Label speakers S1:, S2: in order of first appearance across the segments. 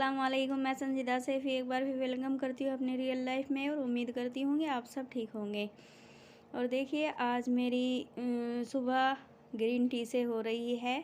S1: अस्सलाम वालेकुम। मैं संजीदा सैफी एक बार फिर वेलकम करती हूँ अपनी रियल लाइफ में और उम्मीद करती हूँ कि आप सब ठीक होंगे। और देखिए आज मेरी सुबह ग्रीन टी से हो रही है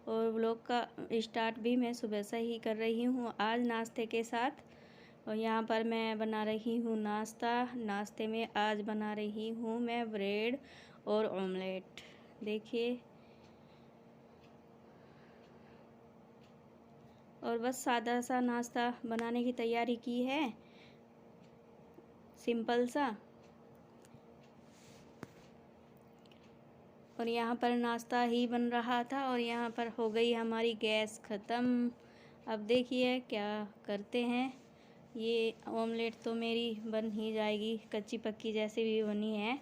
S1: और व्लॉग का स्टार्ट भी मैं सुबह से ही कर रही हूँ आज नाश्ते के साथ। और यहाँ पर मैं बना रही हूँ नाश्ते में आज बना रही हूँ मैं ब्रेड और ऑमलेट। देखिए और बस सादा सा नाश्ता बनाने की तैयारी की है, सिंपल सा। और यहाँ पर नाश्ता ही बन रहा था और यहाँ पर हो गई हमारी गैस ख़त्म। अब देखिए क्या करते हैं। ये ऑमलेट तो मेरी बन ही जाएगी, कच्ची पक्की जैसे भी बनी है।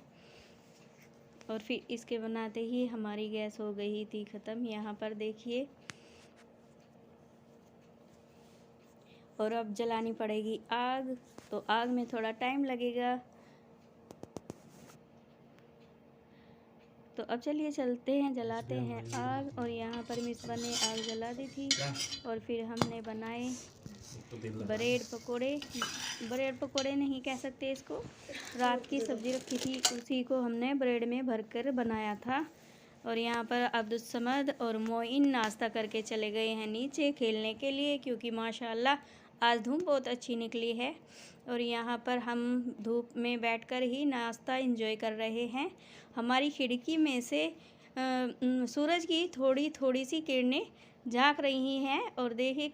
S1: और फिर इसके बनाते ही हमारी गैस हो गई थी ख़त्म। यहाँ पर देखिए और अब जलानी पड़ेगी आग, तो आग में थोड़ा टाइम लगेगा। तो अब चलिए चलते हैं, जलाते हैं आग। और यहाँ पर मिसबा ने आग जला दी थी और फिर हमने बनाए ब्रेड पकोड़े। ब्रेड पकोड़े नहीं कह सकते इसको, रात की सब्ज़ी रखी थी उसी को हमने ब्रेड में भरकर बनाया था। और यहाँ पर अब्दुल समद और मोइन नाश्ता करके चले गए हैं नीचे खेलने के लिए, क्योंकि माशाल्लाह आज धूप बहुत अच्छी निकली है। और यहाँ पर हम धूप में बैठकर ही नाश्ता एंजॉय कर रहे हैं। हमारी खिड़की में से सूरज की थोड़ी थोड़ी सी किरणें झांक रही हैं और देखिए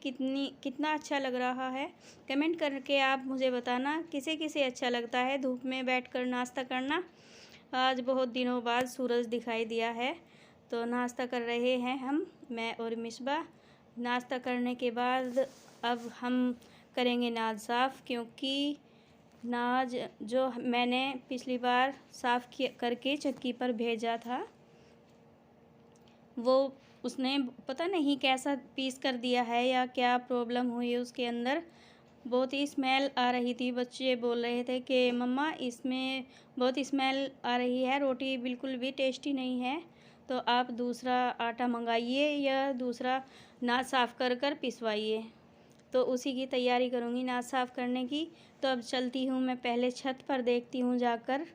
S1: कितना अच्छा लग रहा है। कमेंट करके आप मुझे बताना किसे किसे अच्छा लगता है धूप में बैठकर नाश्ता करना। आज बहुत दिनों बाद सूरज दिखाई दिया है। तो नाश्ता कर रहे हैं हम, मैं और मिसबा। नाश्ता करने के बाद अब हम करेंगे नाज साफ़, क्योंकि नाज जो मैंने पिछली बार साफ़ करके चक्की पर भेजा था वो उसने पता नहीं कैसा पीस कर दिया है या क्या प्रॉब्लम हुई उसके अंदर। बहुत ही स्मेल आ रही थी। बच्चे बोल रहे थे कि मम्मा इसमें बहुत स्मेल आ रही है, रोटी बिल्कुल भी टेस्टी नहीं है, तो आप दूसरा आटा मंगाइए या दूसरा नाज साफ़ कर पिसवाइए। तो उसी की तैयारी करूँगी नाज साफ़ करने की। तो अब चलती हूँ मैं, पहले छत पर देखती हूँ जाकर।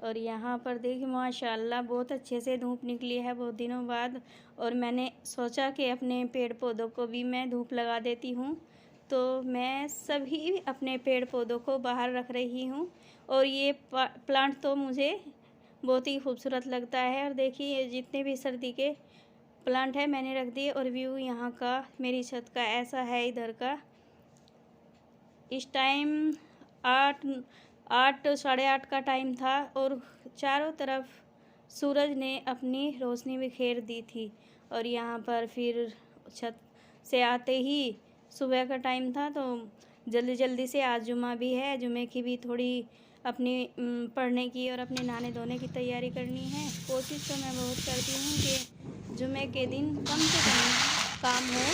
S1: और यहाँ पर देखिए माशाल्लाह बहुत अच्छे से धूप निकली है बहुत दिनों बाद। और मैंने सोचा कि अपने पेड़ पौधों को भी मैं धूप लगा देती हूँ। तो मैं सभी अपने पेड़ पौधों को बाहर रख रही हूँ। और ये प्लांट तो मुझे बहुत ही खूबसूरत लगता है। और देखिए जितने भी सर्दी के प्लांट है मैंने रख दिए। और व्यू यहाँ का मेरी छत का ऐसा है इधर का। इस टाइम 8 साढ़े 8 का टाइम था और चारों तरफ सूरज ने अपनी रोशनी बिखेर दी थी। और यहाँ पर फिर छत से आते ही सुबह का टाइम था, तो जल्दी जल्दी से आज जुमा भी है, जुमे की भी थोड़ी अपनी पढ़ने की और अपने नहाने धोने की तैयारी करनी है। कोशिश तो मैं बहुत करती हूँ कि जुमे के दिन कम से कम काम हो,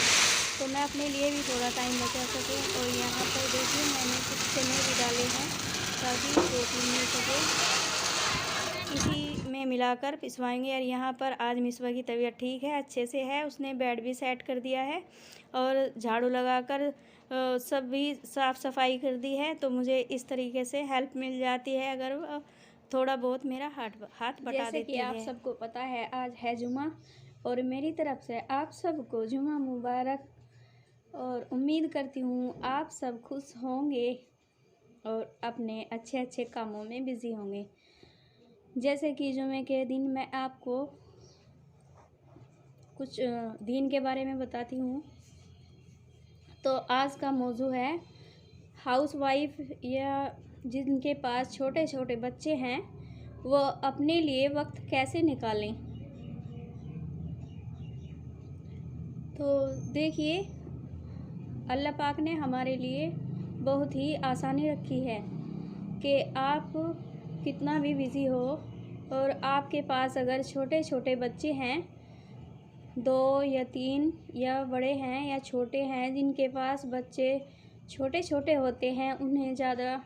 S1: तो मैं अपने लिए भी थोड़ा टाइम बचा सकूँ। और यहाँ पर देखिए मैंने कुछ चने भी डाले हैं ताकि प्रोटीन मिल सके, इसी में मिलाकर पिसवाएंगे। और यहाँ पर आज मिसबा की तबीयत ठीक है, अच्छे से है, उसने बेड भी सेट कर दिया है और झाड़ू लगाकर सब भी साफ़ सफाई कर दी है। तो मुझे इस तरीके से हेल्प मिल जाती है अगर थोड़ा बहुत मेरा हाथ बटा देती है। जैसे कि आप सबको पता है आज है जुमा, और मेरी तरफ से आप सबको जुमा मुबारक। और उम्मीद करती हूँ आप सब खुश होंगे और अपने अच्छे अच्छे कामों में बिज़ी होंगे। जैसे कि जुमे के दिन मैं आपको कुछ दीन के बारे में बताती हूँ। तो आज का मौजू है हाउसवाइफ या जिनके पास छोटे छोटे बच्चे हैं वो अपने लिए वक्त कैसे निकालें। तो देखिए अल्लाह पाक ने हमारे लिए बहुत ही आसानी रखी है कि आप कितना भी बिज़ी हो और आपके पास अगर छोटे छोटे बच्चे हैं, 2 या 3 या बड़े हैं या छोटे हैं, जिनके पास बच्चे छोटे छोटे होते हैं उन्हें ज़्यादा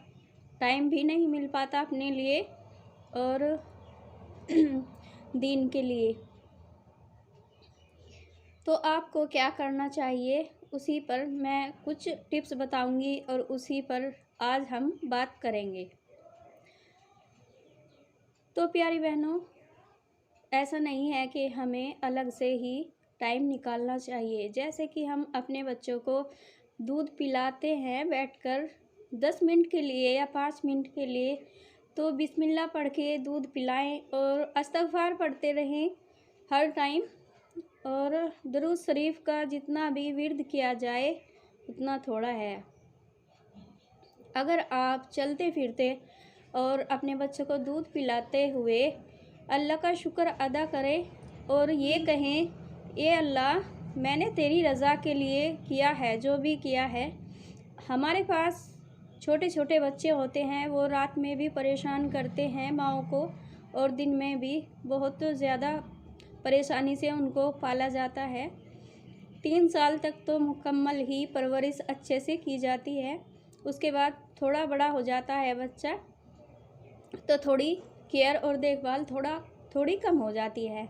S1: टाइम भी नहीं मिल पाता अपने लिए और दीन के लिए। तो आपको क्या करना चाहिए, उसी पर मैं कुछ टिप्स बताऊंगी और उसी पर आज हम बात करेंगे। तो प्यारी बहनों, ऐसा नहीं है कि हमें अलग से ही टाइम निकालना चाहिए। जैसे कि हम अपने बच्चों को दूध पिलाते हैं बैठकर 10 मिनट के लिए या 5 मिनट के लिए, तो बिस्मिल्लाह पढ़ के दूध पिलाएं और इस्तग़फ़ार पढ़ते रहें हर टाइम। और दुरूद शरीफ का जितना भी विर्द किया जाए उतना थोड़ा है। अगर आप चलते फिरते और अपने बच्चों को दूध पिलाते हुए अल्लाह का शुक्र अदा करें और ये कहें, ए अल्लाह, मैंने तेरी रज़ा के लिए किया है जो भी किया है। हमारे पास छोटे छोटे बच्चे होते हैं, वो रात में भी परेशान करते हैं माँओं को और दिन में भी बहुत ज़्यादा परेशानी से उनको पाला जाता है। 3 साल तक तो मुकम्मल ही परवरिश अच्छे से की जाती है। उसके बाद थोड़ा बड़ा हो जाता है बच्चा, तो थोड़ी केयर और देखभाल थोड़ी कम हो जाती है।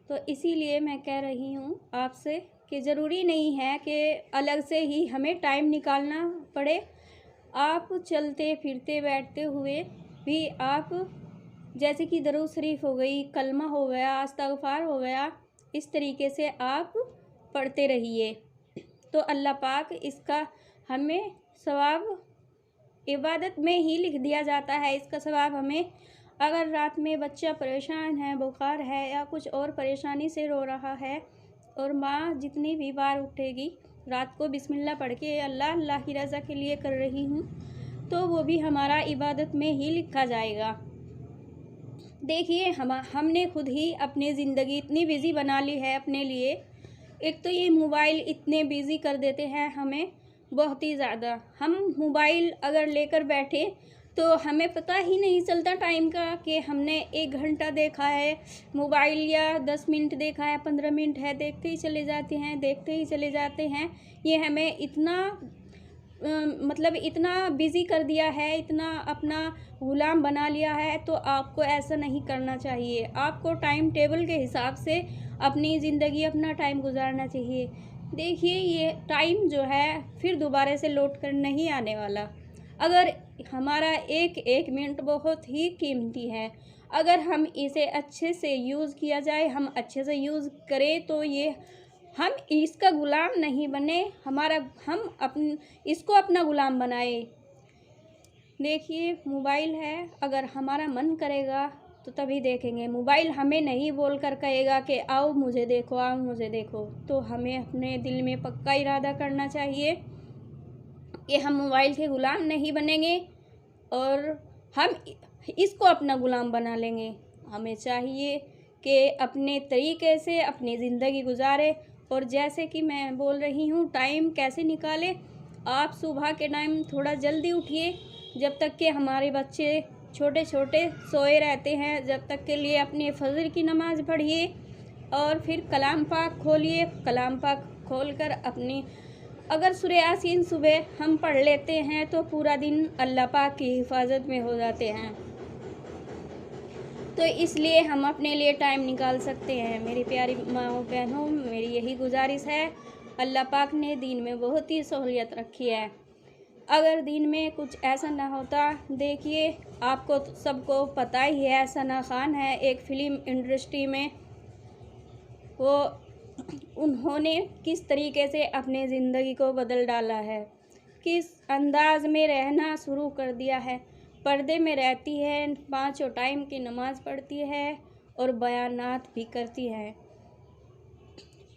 S1: तो इसीलिए मैं कह रही हूँ आपसे कि ज़रूरी नहीं है कि अलग से ही हमें टाइम निकालना पड़े। आप चलते फिरते बैठते हुए भी आप जैसे कि दरूद शरीफ हो गई, कलमा हो गया, इस्तग़फ़ार हो गया, इस तरीके से आप पढ़ते रहिए तो अल्लाह पाक इसका हमें सवाब इबादत में ही लिख दिया जाता है। इसका सवाब हमें, अगर रात में बच्चा परेशान है, बुखार है या कुछ और परेशानी से रो रहा है और माँ जितनी भी बार उठेगी रात को बिस्मिल्लाह पढ़ के अल्लाह अल्लाह की रज़ा के लिए कर रही हूँ, तो वो भी हमारा इबादत में ही लिखा जाएगा। देखिए, हमने खुद ही अपनी ज़िंदगी इतनी बिज़ी बना ली है अपने लिए। एक तो ये मोबाइल इतने बिज़ी कर देते हैं हमें बहुत ही ज़्यादा। हम मोबाइल अगर लेकर बैठे तो हमें पता ही नहीं चलता टाइम का कि हमने 1 घंटा देखा है मोबाइल या 10 मिनट देखा है, 15 मिनट है, देखते ही चले जाते हैं। ये हमें इतना मतलब इतना बिज़ी कर दिया है, इतना अपना गुलाम बना लिया है। तो आपको ऐसा नहीं करना चाहिए। आपको टाइम टेबल के हिसाब से अपनी ज़िंदगी, अपना टाइम गुजारना चाहिए। देखिए, ये टाइम जो है फिर दोबारा से लौट कर नहीं आने वाला। अगर हमारा एक मिनट बहुत ही कीमती है, अगर हम इसे अच्छे से यूज़ किया जाए, हम अच्छे से यूज़ करें तो ये हम इसका गुलाम नहीं बने, हम इसको अपना गुलाम बनाए। देखिए, मोबाइल है, अगर हमारा मन करेगा तो तभी देखेंगे। मोबाइल हमें नहीं बोल कर कहेगा कि आओ मुझे देखो, आओ मुझे देखो। तो हमें अपने दिल में पक्का इरादा करना चाहिए कि हम मोबाइल के गुलाम नहीं बनेंगे और हम इसको अपना गुलाम बना लेंगे। हमें चाहिए कि अपने तरीके से अपनी ज़िंदगी गुजारे। और जैसे कि मैं बोल रही हूँ, टाइम कैसे निकालें। आप सुबह के टाइम थोड़ा जल्दी उठिए, जब तक कि हमारे बच्चे छोटे छोटे सोए रहते हैं, जब तक के लिए अपने फजर की नमाज़ पढ़िए और फिर कलाम पाक खोलिए। कलाम पाक खोलकर अपनी अगर सूरह यासीन सुबह हम पढ़ लेते हैं तो पूरा दिन अल्लाह पाक की हिफाजत में हो जाते हैं। तो इसलिए हम अपने लिए टाइम निकाल सकते हैं। मेरी प्यारी माँओं बहनों, मेरी यही गुजारिश है। अल्लाह पाक ने दीन में बहुत ही सहूलियत रखी है। अगर दीन में कुछ ऐसा ना होता, देखिए आपको तो सबको पता ही है, सना खान है एक फ़िल्म इंडस्ट्री में, वो उन्होंने किस तरीके से अपने ज़िंदगी को बदल डाला है, किस अंदाज में रहना शुरू कर दिया है। पर्दे में रहती है, 5 टाइम की नमाज़ पढ़ती है और बयानात भी करती है।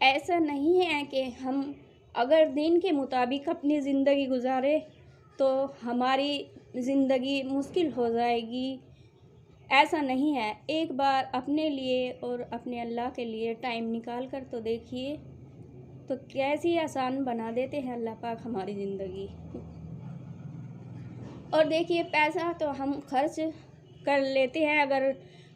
S1: ऐसा नहीं है कि हम अगर दीन के मुताबिक अपनी ज़िंदगी गुजारे तो हमारी ज़िंदगी मुश्किल हो जाएगी। ऐसा नहीं है। एक बार अपने लिए और अपने अल्लाह के लिए टाइम निकाल कर तो देखिए, तो कैसी आसान बना देते हैं अल्लाह पाक हमारी ज़िंदगी। और देखिए, पैसा तो हम खर्च कर लेते हैं। अगर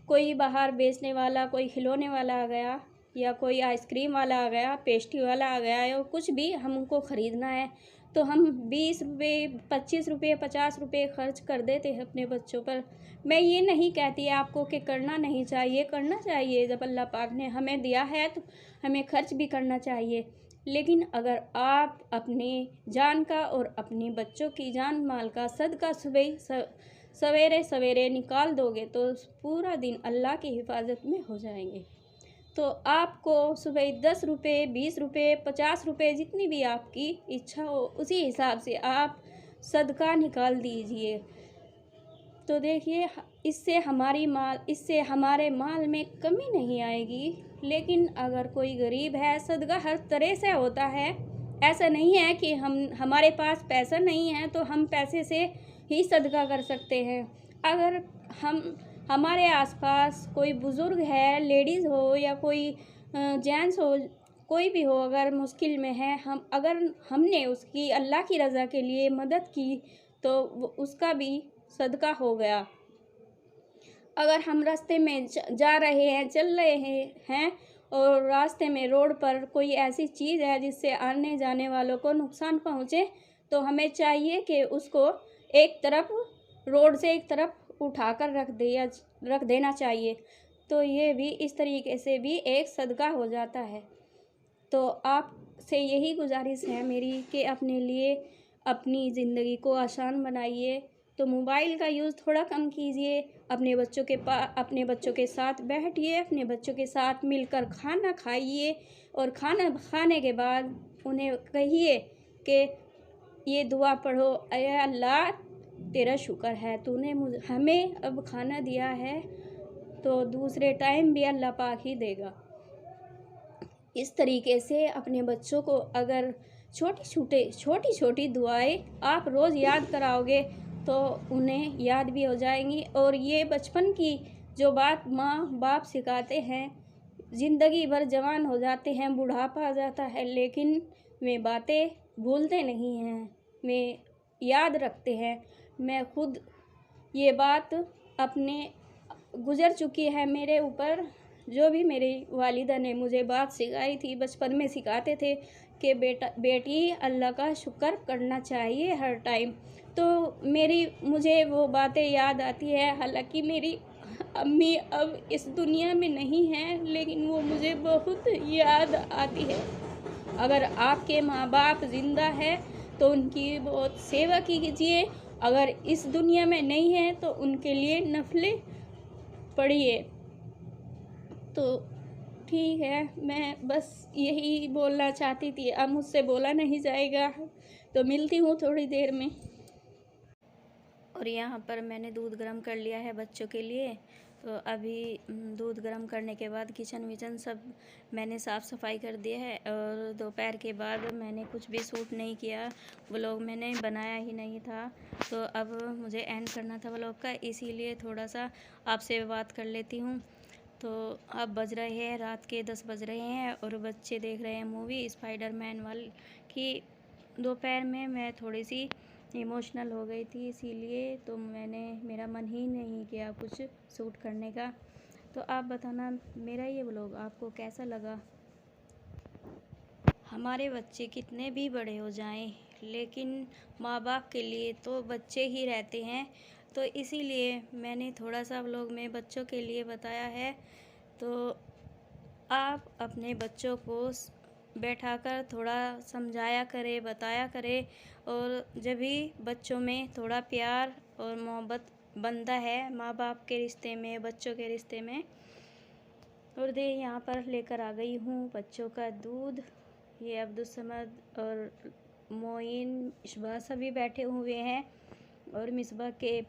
S1: कोई बाहर बेचने वाला, कोई खिलौने वाला आ गया या कोई आइसक्रीम वाला आ गया, पेस्ट्री वाला आ गया या कुछ भी हमको ख़रीदना है, तो हम 20 रुपये, 25 रुपये, 50 रुपये खर्च कर देते हैं अपने बच्चों पर। मैं ये नहीं कहती आपको कि करना नहीं चाहिए, करना चाहिए। जब अल्लाह पाक ने हमें दिया है तो हमें खर्च भी करना चाहिए। लेकिन अगर आप अपने जान का और अपने बच्चों की जान माल का सदका सवेरे सवेरे निकाल दोगे तो पूरा दिन अल्लाह की हिफाजत में हो जाएंगे। तो आपको सुबह 10 रुपये, 20 रुपये, 50 रुपये, जितनी भी आपकी इच्छा हो उसी हिसाब से आप सदका निकाल दीजिए। तो देखिए, इससे हमारे माल में कमी नहीं आएगी। लेकिन अगर कोई गरीब है, सदका हर तरह से होता है। ऐसा नहीं है कि हमारे पास पैसा नहीं है तो हम पैसे से ही सदका कर सकते हैं। अगर हमारे आसपास कोई बुज़ुर्ग है, लेडीज़ हो या कोई जेंट्स हो, कोई भी हो, अगर मुश्किल में है, अगर हमने उसकी अल्लाह की रज़ा के लिए मदद की तो उसका भी सदका हो गया। अगर हम रास्ते में जा रहे हैं, चल रहे हैं और रास्ते में रोड पर कोई ऐसी चीज़ है जिससे आने जाने वालों को नुकसान पहुँचे, तो हमें चाहिए कि उसको रोड से एक तरफ उठाकर रख देना चाहिए। तो ये भी इस तरीके से भी एक सदका हो जाता है। तो आपसे यही गुजारिश है मेरी कि अपने लिए अपनी ज़िंदगी को आसान बनाइए। तो मोबाइल का यूज़ थोड़ा कम कीजिए। अपने बच्चों के साथ बैठिए, अपने बच्चों के साथ मिलकर खाना खाइए और खाना खाने के बाद उन्हें कहिए कि ये दुआ पढ़ो, ऐ अल्लाह तेरा शुक्र है, तूने हमें अब खाना दिया है तो दूसरे टाइम भी अल्लाह पाक ही देगा। इस तरीके से अपने बच्चों को अगर छोटी छोटी दुआएं आप रोज़ याद कराओगे तो उन्हें याद भी हो जाएंगी। और ये बचपन की जो बात माँ बाप सिखाते हैं, ज़िंदगी भर जवान हो जाते हैं, बुढ़ापा आ जाता है, लेकिन वे बातें भूलते नहीं हैं, वे याद रखते हैं। मैं खुद ये बात अपने गुज़र चुकी है मेरे ऊपर। जो भी मेरी वालिदा ने मुझे बात सिखाई थी, बचपन में सिखाते थे कि बेटी अल्लाह का शुक्र करना चाहिए हर टाइम। तो मुझे वो बातें याद आती है। हालांकि मेरी अम्मी अब इस दुनिया में नहीं हैं, लेकिन वो मुझे बहुत याद आती है। अगर आपके माँ बाप ज़िंदा है तो उनकी बहुत सेवा कीजिए। अगर इस दुनिया में नहीं है तो उनके लिए नफलें पढ़िए। तो ठीक है, मैं बस यही बोलना चाहती थी, अब मुझसे बोला नहीं जाएगा। तो मिलती हूँ थोड़ी देर में। और यहाँ पर मैंने दूध गर्म कर लिया है बच्चों के लिए। तो अभी दूध गर्म करने के बाद किचन विचन सब मैंने साफ़ सफाई कर दिया है। और दोपहर के बाद मैंने कुछ भी शूट नहीं किया, व्लॉग मैंने बनाया ही नहीं था। तो अब मुझे एंड करना था व्लॉग का, इसीलिए थोड़ा सा आपसे बात कर लेती हूँ। तो अब बज रहे हैं रात के 10 बज रहे हैं और बच्चे देख रहे हैं मूवी स्पाइडरमैन वाली की। दोपहर में मैं थोड़ी सी इमोशनल हो गई थी, इसीलिए तो मेरा मन ही नहीं किया कुछ शूट करने का। तो आप बताना मेरा ये व्लॉग आपको कैसा लगा। हमारे बच्चे कितने भी बड़े हो जाएं, लेकिन माँ बाप के लिए तो बच्चे ही रहते हैं। तो इसीलिए मैंने थोड़ा सा व्लॉग में बच्चों के लिए बताया है। तो आप अपने बच्चों को बैठाकर थोड़ा समझाया करें, बताया करें। और जब भी बच्चों में थोड़ा प्यार और मोहब्बत बनता है माँ बाप के रिश्ते में, बच्चों के रिश्ते में। और यहाँ पर लेकर आ गई हूँ बच्चों का दूध। ये अब्दुल समद और मोइन, इशबा सभी बैठे हुए हैं। और मिसबा के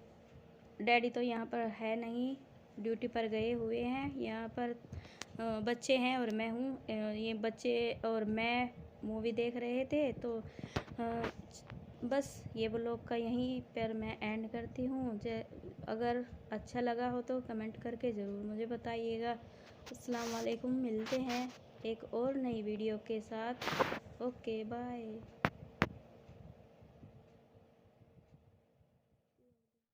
S1: डैडी तो यहाँ पर है नहीं, ड्यूटी पर गए हुए हैं। यहाँ पर बच्चे हैं और मैं हूँ। ये बच्चे और मैं मूवी देख रहे थे। तो बस ये व्लॉग का यहीं पर मैं एंड करती हूँ। अगर अच्छा लगा हो तो कमेंट करके ज़रूर मुझे बताइएगा। अस्सलाम वालेकुम, मिलते हैं एक और नई वीडियो के साथ। Okay bye.